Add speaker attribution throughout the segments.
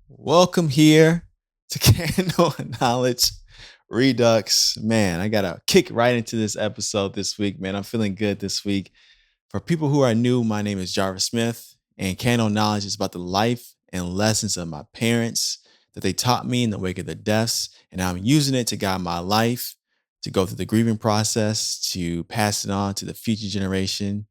Speaker 1: Welcome here to Candle Knowledge Redux. Man, I got to kick right into this episode this week, man. I'm feeling good this week. For people who are new, my name is Jarvis Smith, and Candle Knowledge is about the life and lessons of my parents that they taught me in the wake of their deaths. And I'm using it to guide my life, to go through the grieving process, to pass it on to the future generation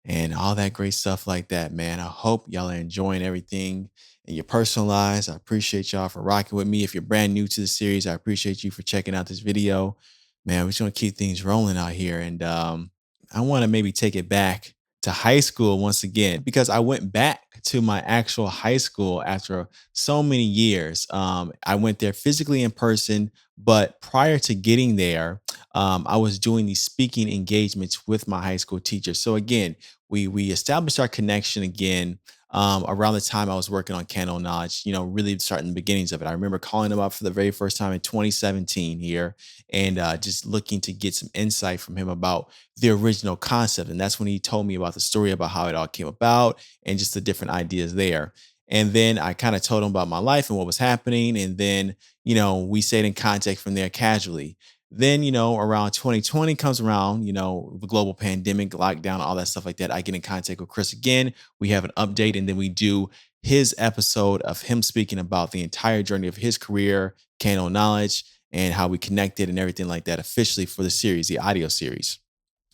Speaker 1: and all that great stuff like that, man. I hope y'all are enjoying everything in your personal lives. I appreciate y'all for rocking with me. If you're brand new to the series, I appreciate you for checking out this video. Man, we're just gonna keep things rolling out here. And I want to maybe take it back to high school once again, because I went back to my actual high school after so many years. I went there physically in person, but prior to getting there, I was doing these speaking engagements with my high school teacher. So again, we established our connection again around the time I was working on Candle Knowledge, really starting the beginnings of it. I remember calling him up for the very first time in 2017 here and just looking to get some insight from him about the original concept. And that's when he told me about the story about how it all came about and just the different ideas there. And then I kind of told him about my life and what was happening. And then, we stayed in contact from there casually. Then, around 2020 comes around, the global pandemic, lockdown, all that stuff like that. I get in contact with Chris again. We have an update, and then we do his episode of him speaking about the entire journey of his career, Kano Knowledge, and how we connected and everything like that officially for the series, the audio series.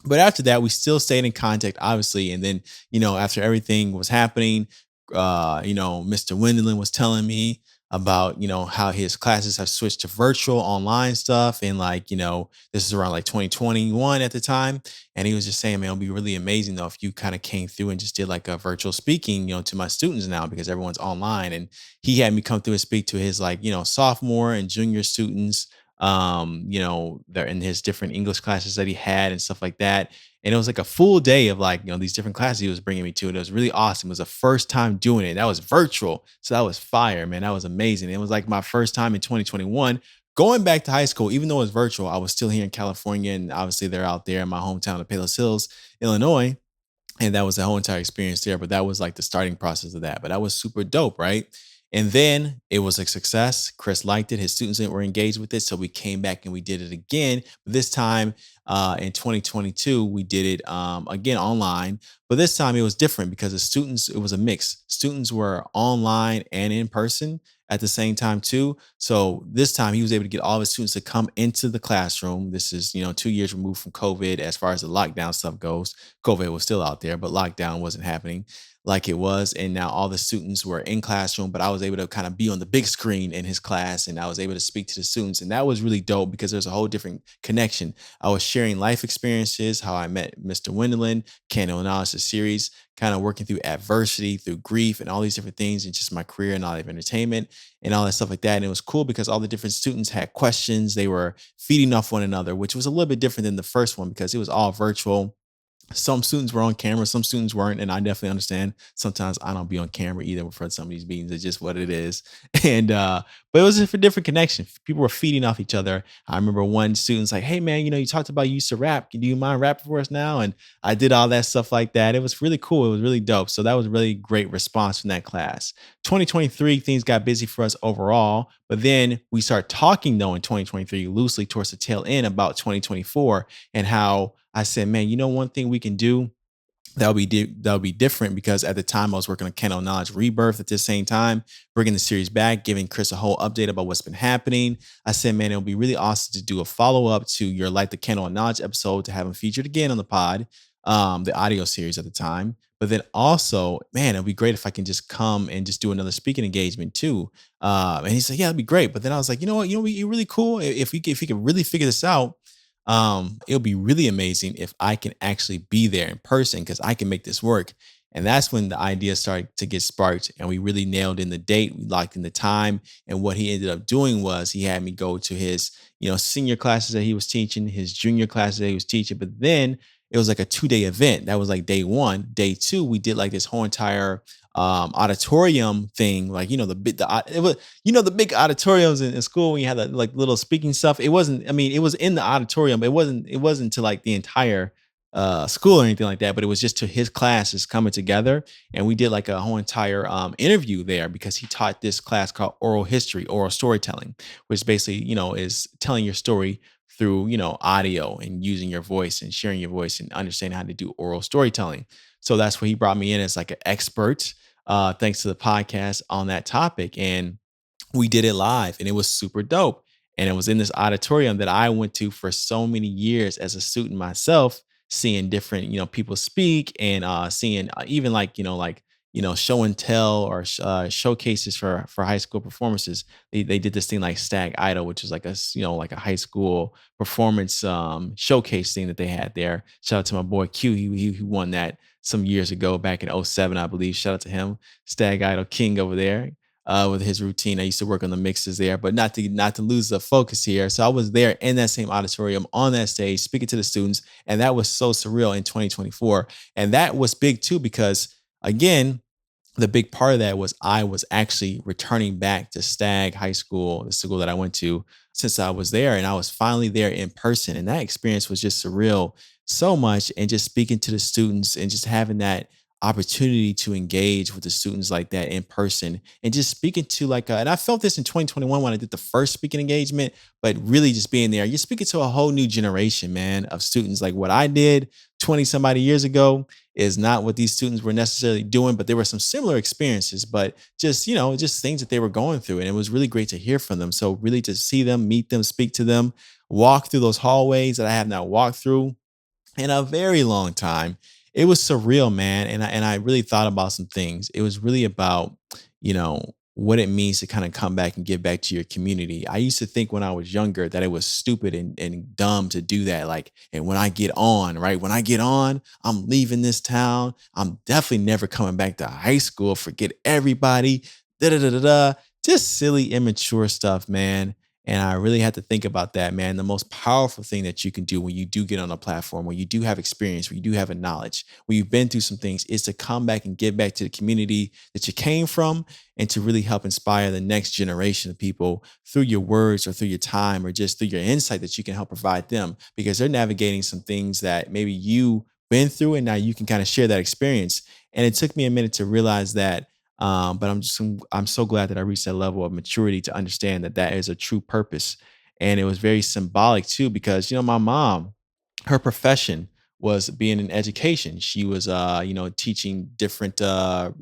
Speaker 1: But after that, we still stayed in contact, obviously. And then, after everything was happening, Mr. Wendelin was telling me about, how his classes have switched to virtual online stuff. And like, this is around like 2021 at the time. And he was just saying, man, it'll be really amazing though if you kind of came through and just did like a virtual speaking, to my students now because everyone's online. And he had me come through and speak to his like, sophomore and junior students they're in his different English classes that he had and stuff like that. And it was like a full day of like, these different classes he was bringing me to. And it was really awesome. It was the first time doing it. That was virtual. So that was fire, man. That was amazing. It was like my first time in 2021 going back to high school, even though it was virtual. I was still here in California. And obviously they're out there in my hometown of Palos Hills, Illinois. And that was the whole entire experience there. But that was like the starting process of that. But that was super dope, right? And then it was a success. Chris liked it. His students were engaged with it. So we came back and we did it again. But this time in 2022, we did it again online. But this time it was different because the students, it was a mix. Students were online and in person at the same time too. So this time he was able to get all of his students to come into the classroom. This is, 2 years removed from COVID as far as the lockdown stuff goes. COVID was still out there, but lockdown wasn't happening like it was. And now all the students were in classroom, but I was able to kind of be on the big screen in his class and I was able to speak to the students. And that was really dope because there's a whole different connection. I was sharing life experiences, how I met Mr. Wendelin, Candle Analysis series, kind of working through adversity, through grief, and all these different things, and just my career and all of entertainment and all that stuff like that. And it was cool because all the different students had questions. They were feeding off one another, which was a little bit different than the first one because it was all virtual. Some students were on camera, some students weren't, and I definitely understand. Sometimes I don't be on camera either for some of these meetings. It's just what it is. And but it was just a different connection. People were feeding off each other. I remember one student's like, "Hey man, you talked about you used to rap. Do you mind rapping for us now?" And I did all that stuff like that. It was really cool. It was really dope. So that was a really great response from that class. 2023, things got busy for us overall, but then we start talking though in 2023 loosely towards the tail end about 2024 and how I said, man, one thing we can do that'll be different because at the time I was working on Kennel Knowledge Rebirth at the same time, bringing the series back, giving Chris a whole update about what's been happening. I said, man, it'll be really awesome to do a follow up to your Light the Kennel and Knowledge episode to have him featured again on the pod, the audio series at the time. But then also, man, it'd be great if I can just come and just do another speaking engagement too. And he said, yeah, that'd be great. But then I was like, you know what, you're really cool if we could really figure this out. It'll be really amazing if I can actually be there in person because I can make this work. And that's when the idea started to get sparked and we really nailed in the date. We locked in the time. And what he ended up doing was he had me go to his, senior classes that he was teaching, his junior classes that he was teaching. But then it was like a 2 day event. That was like day one. Day two, we did like this whole entire auditorium thing, like it was the big auditoriums in school when you had that like little speaking stuff. It wasn't, I mean, it was in the auditorium, but it wasn't to like the entire school or anything like that, but it was just to his classes coming together, and we did like a whole entire interview there because he taught this class called oral history, oral storytelling, which basically is telling your story through audio and using your voice and sharing your voice and understanding how to do oral storytelling. So that's where he brought me in as like an expert, thanks to the podcast on that topic, and we did it live and it was super dope. And it was in this auditorium that I went to for so many years as a student myself, seeing different, people speak and seeing even like, show and tell or showcases for high school performances. They did this thing like Stag Idol, which is like like a high school performance showcase thing that they had there. Shout out to my boy Q. He won that some years ago back in '07, I believe. Shout out to him, Stag Idol King over there with his routine. I used to work on the mixes there, but not to lose the focus here. So I was there in that same auditorium on that stage speaking to the students, and that was so surreal in 2024. And that was big too because again, the big part of that was I was actually returning back to Stag High School, the school that I went to since I was there, and I was finally there in person. And that experience was just surreal so much. And just speaking to the students and just having that opportunity to engage with the students like that in person and just speaking to and I felt this in 2021 when I did the first speaking engagement, but really just being there, you're speaking to a whole new generation, man, of students. Like what I did 20 somebody years ago is not what these students were necessarily doing, but there were some similar experiences, but just, just things that they were going through. And it was really great to hear from them. So really to see them, meet them, speak to them, walk through those hallways that I have not walked through in a very long time. It was surreal, man. And I really thought about some things. It was really about, what it means to kind of come back and give back to your community. I used to think when I was younger that it was stupid and dumb to do that. Like, and when I get on, right? When I get on, I'm leaving this town. I'm definitely never coming back to high school. Forget everybody. Da da da da da. Just silly, immature stuff, man. And I really had to think about that, man. The most powerful thing that you can do when you do get on a platform, when you do have experience, when you do have a knowledge, when you've been through some things, is to come back and give back to the community that you came from and to really help inspire the next generation of people through your words or through your time or just through your insight that you can help provide them because they're navigating some things that maybe you been through and now you can kind of share that experience. And it took me a minute to realize that but I'm so glad that I reached that level of maturity to understand that that is a true purpose, and it was very symbolic too because my mom, her profession was being in education. She was teaching different I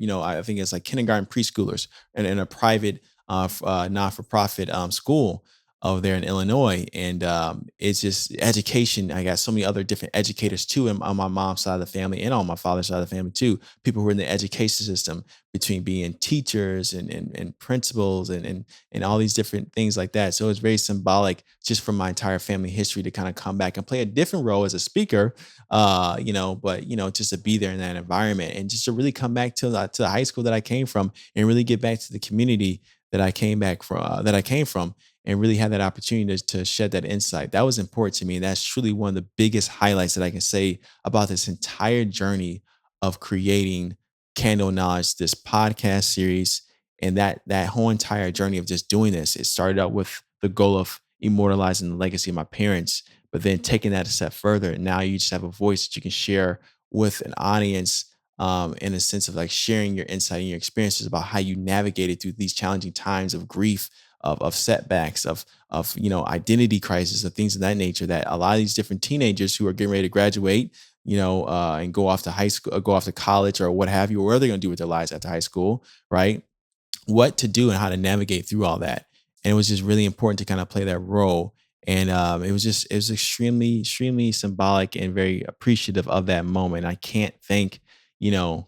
Speaker 1: think it's like kindergarten preschoolers in a private not for profit school over there in Illinois, and it's just education. I got so many other different educators too, on my mom's side of the family and on my father's side of the family too. People who are in the education system, between being teachers and principals and all these different things like that. So it's very symbolic just from my entire family history to kind of come back and play a different role as a speaker, but just to be there in that environment and just to really come back to the high school that I came from and really get back to the community that I came from and really had that opportunity to shed that insight. That was important to me. And that's truly one of the biggest highlights that I can say about this entire journey of creating Candle Knowledge, this podcast series, and that whole entire journey of just doing this. It started out with the goal of immortalizing the legacy of my parents, but then taking that a step further. And now you just have a voice that you can share with an audience, in a sense of like sharing your insight and your experiences about how you navigated through these challenging times of grief, of setbacks, of identity crisis, of things of that nature. That a lot of these different teenagers who are getting ready to graduate, and go off to high school, go off to college, or what have you, or what are they going to do with their lives after high school, right? What to do and how to navigate through all that. And it was just really important to kind of play that role. And it was extremely, extremely symbolic and very appreciative of that moment. I can't thank,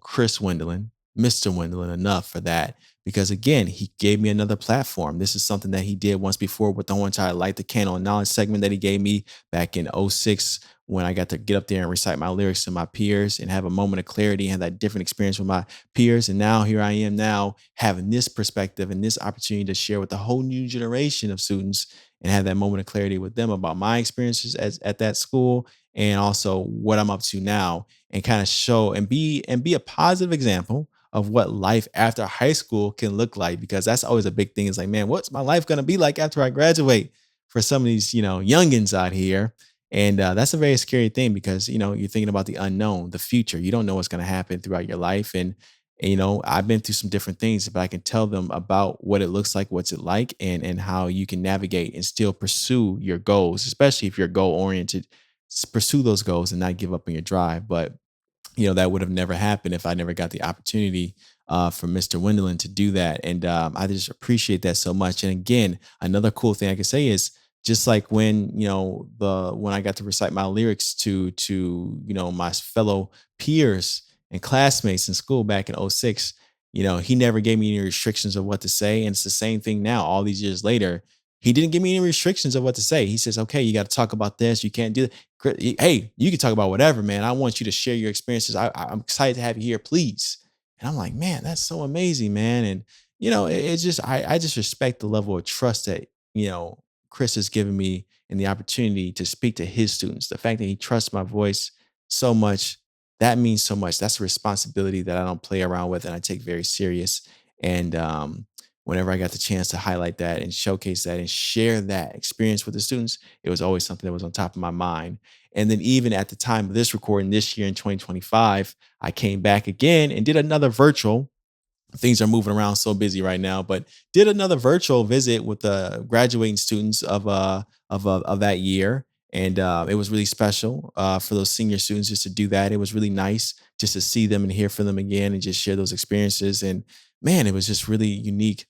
Speaker 1: Chris Wendelin, Mr. Wendelin enough for that. Because again, he gave me another platform. This is something that he did once before with the whole entire Light the Candle and Knowledge segment that he gave me back in '06 when I got to get up there and recite my lyrics to my peers and have a moment of clarity and have that different experience with my peers. And now here I am now having this perspective and this opportunity to share with a whole new generation of students and have that moment of clarity with them about my experiences at that school and also what I'm up to now and kind of show and be a positive example of what life after high school can look like, because that's always a big thing. Is like, man, what's my life going to be like after I graduate for some of these, youngins out here? And that's a very scary thing because you're thinking about the unknown, the future. You don't know what's going to happen throughout your life, and I've been through some different things, but I can tell them about what it looks like, what's it like, and how you can navigate and still pursue your goals, especially if you're goal oriented. Pursue those goals and not give up on your drive. But that would have never happened if I never got the opportunity from Mr. Wendelin to do that. And I just appreciate that so much. And again, another cool thing I can say is just like when I got to recite my lyrics to my fellow peers and classmates in school back in '06. He never gave me any restrictions of what to say. And it's the same thing now, all these years later. He didn't give me any restrictions of what to say. He says, okay, you got to talk about this. You can't do that. Hey, you can talk about whatever, man. I want you to share your experiences. I'm excited to have you here, please. And I'm like, man, that's so amazing, man. And it's just I just respect the level of trust that Chris has given me and the opportunity to speak to his students. The fact that he trusts my voice so much, that means so much. That's a responsibility that I don't play around with and I take very serious. And whenever I got the chance to highlight that and showcase that and share that experience with the students, it was always something that was on top of my mind. And then even at the time of this recording this year in 2025, I came back again and did another virtual. Things are moving around so busy right now, but did another virtual visit with the graduating students of that year. And it was really special for those senior students just to do that. It was really nice just to see them and hear from them again and just share those experiences. And man, it was just really unique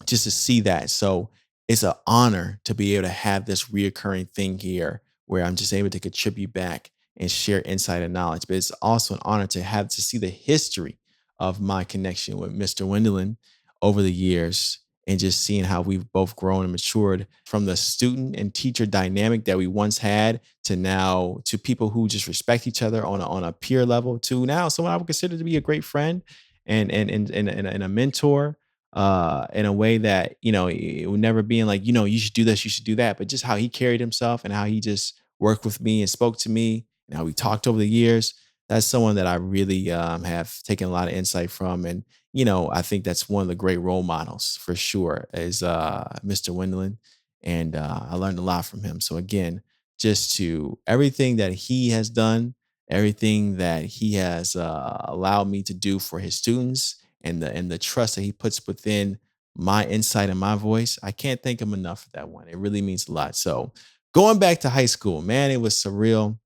Speaker 1: just to see that. So it's an honor to be able to have this reoccurring thing here where I'm just able to contribute back and share insight and knowledge. But it's also an honor to have to see the history of my connection with Mr. Wendelin over the years and just seeing how we've both grown and matured from the student and teacher dynamic that we once had to now to people who just respect each other on a peer level to now someone I would consider to be a great friend and a mentor in a way that it would never being like you should do this, you should do that, but just how he carried himself and how he just worked with me and spoke to me and how we talked over the years. That's someone that I really have taken a lot of insight from, and I think that's one of the great role models for sure is Mr. Wendelin, and I learned a lot from him. So again, just to everything that he has done, everything that he has allowed me to do for his students and the trust that he puts within my insight and my voice. I can't thank him enough for that one. It really means a lot. So going back to high school, man, it was surreal.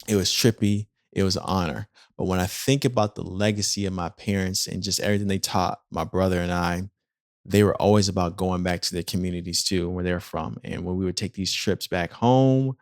Speaker 1: It was trippy. It was an honor. But when I think about the legacy of my parents and just everything they taught my brother and I, they were always about going back to their communities too, where they're from. And when we would take these trips back home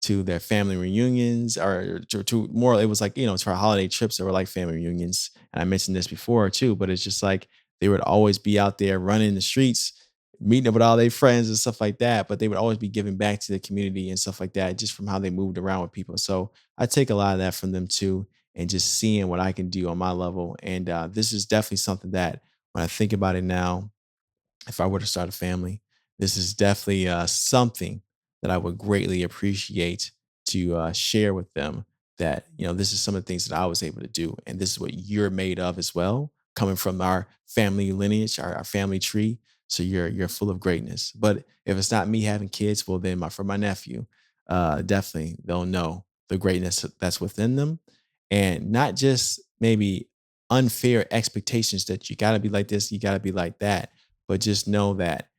Speaker 1: to their family reunions or to more, it was like, to our holiday trips that were like family reunions. And I mentioned this before too, but it's just like they would always be out there running the streets, meeting up with all their friends and stuff like that. But they would always be giving back to the community and stuff like that, just from how they moved around with people. So I take a lot of that from them too, and just seeing what I can do on my level. And this is definitely something that when I think about it now, if I were to start a family, this is definitely something that I would greatly appreciate to share with them. That this is some of the things that I was able to do, and this is what you're made of as well, coming from our family lineage, our family tree. So you're full of greatness. But if it's not me having kids, well, then for my nephew, definitely they'll know the greatness that's within them, and not just maybe unfair expectations that you got to be like this, you got to be like that, but just know that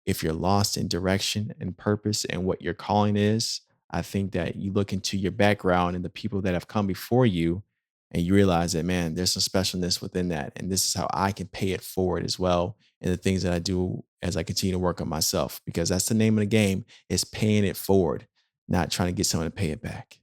Speaker 1: if you're lost in direction and purpose and what your calling is, I think that you look into your background and the people that have come before you and you realize that, man, there's some specialness within that. And this is how I can pay it forward as well. And the things that I do as I continue to work on myself, because that's the name of the game is paying it forward, not trying to get someone to pay it back.